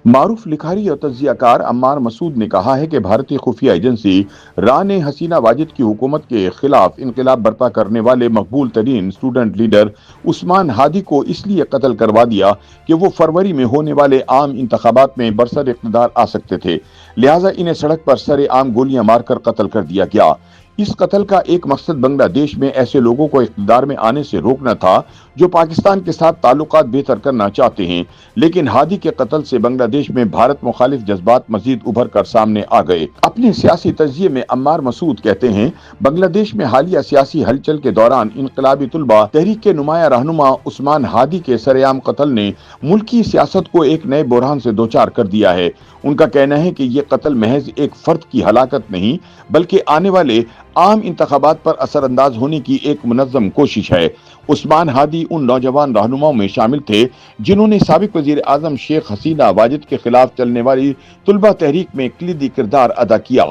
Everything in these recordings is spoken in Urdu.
معروف لکھاری اور تجزیہ کار عمار مسعود نے کہا ہے کہ بھارتی خفیہ ایجنسی را نے حسینہ واجد کی حکومت کے خلاف انقلاب برپا کرنے والے مقبول ترین اسٹوڈنٹ لیڈر عثمان ہادی کو اس لیے قتل کروا دیا کہ وہ فروری میں ہونے والے عام انتخابات میں برسر اقتدار آ سکتے تھے، لہٰذا انہیں سڑک پر سرے عام گولیاں مار کر قتل کر دیا گیا۔ اس قتل کا ایک مقصد بنگلہ دیش میں ایسے لوگوں کو اقتدار میں آنے سے روکنا تھا جو پاکستان کے ساتھ تعلقات بہتر کرنا چاہتے ہیں، لیکن ہادی کے قتل سے بنگلہ دیش میں بھارت مخالف جذبات مزید ابھر کر سامنے آ گئے۔ اپنے سیاسی تجزیے میں عمار مسعود کہتے ہیں، بنگلہ دیش میں حالیہ سیاسی ہلچل کے دوران انقلابی طلبہ تحریک کے نمایاں رہنما عثمان ہادی کے سرعام قتل نے ملکی سیاست کو ایک نئے بحران سے دوچار کر دیا ہے۔ ان کا کہنا ہے کہ یہ قتل محض ایک فرد کی ہلاکت نہیں بلکہ آنے والے عام انتخابات پر اثر انداز ہونے کی ایک منظم کوشش ہے۔ عثمان ہادی ان نوجوان رہنماؤں میں شامل تھے جنہوں نے سابق وزیر اعظم شیخ حسینہ واجد کے خلاف چلنے والی طلبہ تحریک میں کلیدی کردار ادا کیا۔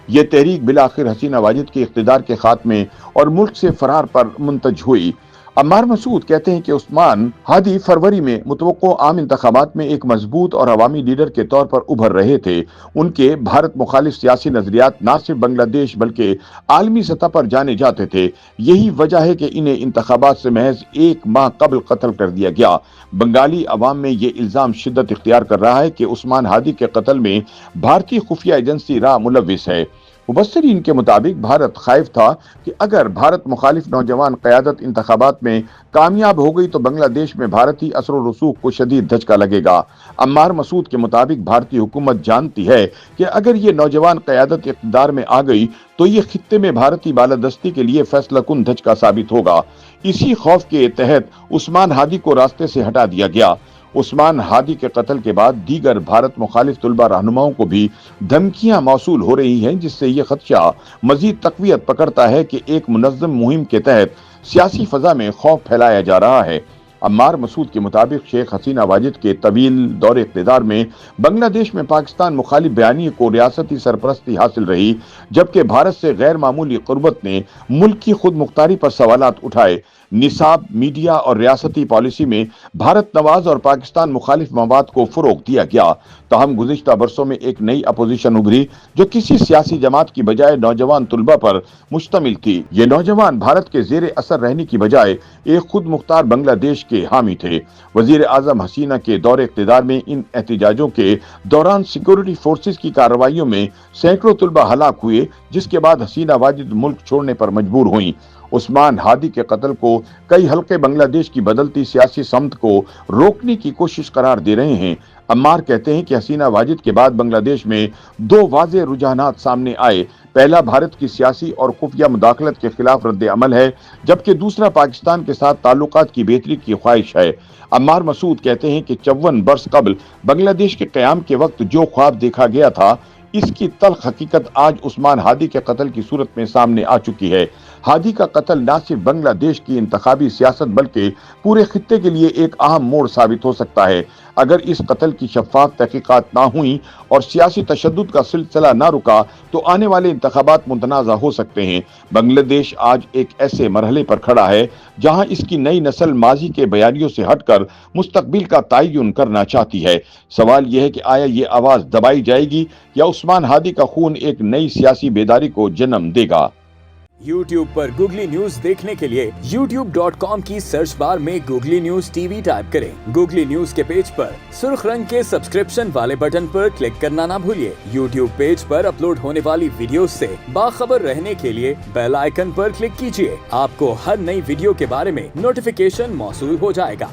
یہ تحریک بالآخر حسینہ واجد کے اقتدار کے خاتمے اور ملک سے فرار پر منتج ہوئی۔ عمار مسعود کہتے ہیں کہ عثمان ہادی فروری میں متوقع عام انتخابات میں ایک مضبوط اور عوامی لیڈر کے طور پر ابھر رہے تھے۔ ان کے بھارت مخالف سیاسی نظریات نہ صرف بنگلہ دیش بلکہ عالمی سطح پر جانے جاتے تھے۔ یہی وجہ ہے کہ انہیں انتخابات سے محض ایک ماہ قبل قتل کر دیا گیا۔ بنگالی عوام میں یہ الزام شدت اختیار کر رہا ہے کہ عثمان ہادی کے قتل میں بھارتی خفیہ ایجنسی را ملوث ہے۔ مبصرین کے مطابق بھارت خائف تھا کہ اگر بھارت مخالف نوجوان قیادت انتخابات میں کامیاب ہو گئی تو بنگلہ دیش میں بھارتی اثر و رسوخ کو شدید دھچکا لگے گا۔ عمار مسعود کے مطابق بھارتی حکومت جانتی ہے کہ اگر یہ نوجوان قیادت اقتدار میں آ گئی تو یہ خطے میں بھارتی بالادستی کے لیے فیصلہ کن دھچکا ثابت ہوگا۔ اسی خوف کے تحت عثمان ہادی کو راستے سے ہٹا دیا گیا۔ عثمان ہادی کے قتل کے بعد دیگر بھارت مخالف طلبہ رہنماؤں کو بھی دھمکیاں موصول ہو رہی ہیں، جس سے یہ خدشہ مزید تقویت پکڑتا ہے کہ ایک منظم مہم کے تحت سیاسی فضا میں خوف پھیلایا جا رہا ہے۔ عمار مسعود کے مطابق شیخ حسینہ واجد کے طویل دور اقتدار میں بنگلہ دیش میں پاکستان مخالف بیانیے کو ریاستی سرپرستی حاصل رہی، جبکہ بھارت سے غیر معمولی قربت نے ملک کی خود مختاری پر سوالات اٹھائے۔ نصاب، میڈیا اور ریاستی پالیسی میں بھارت نواز اور پاکستان مخالف مواد کو فروغ دیا گیا۔ تاہم گزشتہ برسوں میں ایک نئی اپوزیشن ابھری جو کسی سیاسی جماعت کی بجائے نوجوان طلبہ پر مشتمل تھی۔ یہ نوجوان بھارت کے زیر اثر رہنے کی بجائے ایک خود مختار بنگلہ دیش کے حامی تھے۔ وزیر اعظم حسینہ کے دور اقتدار میں ان احتجاجوں کے دوران سیکورٹی فورسز کی کارروائیوں میں سینکڑوں طلبہ ہلاک ہوئے، جس کے بعد حسینہ واجد ملک چھوڑنے پر مجبور ہوئیں۔ عثمان ہادی کے قتل کو کئی حلقے بنگلہ دیش کی بدلتی سیاسی سمت کو روکنے کی کوشش قرار دے رہے ہیں۔ عمار کہتے ہیں کہ حسینہ واجد کے بعد بنگلہ دیش میں دو واضح رجحانات سامنے آئے۔ پہلا بھارت کی سیاسی اور خفیہ مداخلت کے خلاف رد عمل ہے، جبکہ دوسرا پاکستان کے ساتھ تعلقات کی بہتری کی خواہش ہے۔ عمار مسعود کہتے ہیں کہ 54 برس قبل بنگلہ دیش کے قیام کے وقت جو خواب دیکھا گیا تھا، اس کی تلخ حقیقت آج عثمان ہادی کے قتل کی صورت میں سامنے آ چکی ہے۔ ہادی کا قتل نہ صرف بنگلہ دیش کی انتخابی سیاست بلکہ پورے خطے کے لیے ایک اہم موڑ ثابت ہو سکتا ہے۔ اگر اس قتل کی شفاف تحقیقات نہ ہوئیں اور سیاسی تشدد کا سلسلہ نہ رکا تو آنے والے انتخابات متنازع ہو سکتے ہیں۔ بنگلہ دیش آج ایک ایسے مرحلے پر کھڑا ہے جہاں اس کی نئی نسل ماضی کے بیانیوں سے ہٹ کر مستقبل کا تعین کرنا چاہتی ہے۔ سوال یہ ہے کہ آیا یہ آواز دبائی جائے گی یا عثمان ہادی کا خون ایک نئی سیاسی بیداری کو جنم دے گا؟ YouTube پر گوگلی نیوز دیکھنے کے لیے youtube.com کی سرچ بار میں googly news T V type کریں۔ گوگلی نیوز کے پیج پر سرخ رنگ کے سبسکرپشن والے بٹن پر کلک کرنا نہ بھولیے۔ YouTube پیج پر اپلوڈ ہونے والی ویڈیوز سے باخبر رہنے کے لیے بیل آئیکن پر کلک کیجیے۔ آپ کو ہر نئی ویڈیو کے بارے میں نوٹیفیکیشن موصول ہو جائے گا۔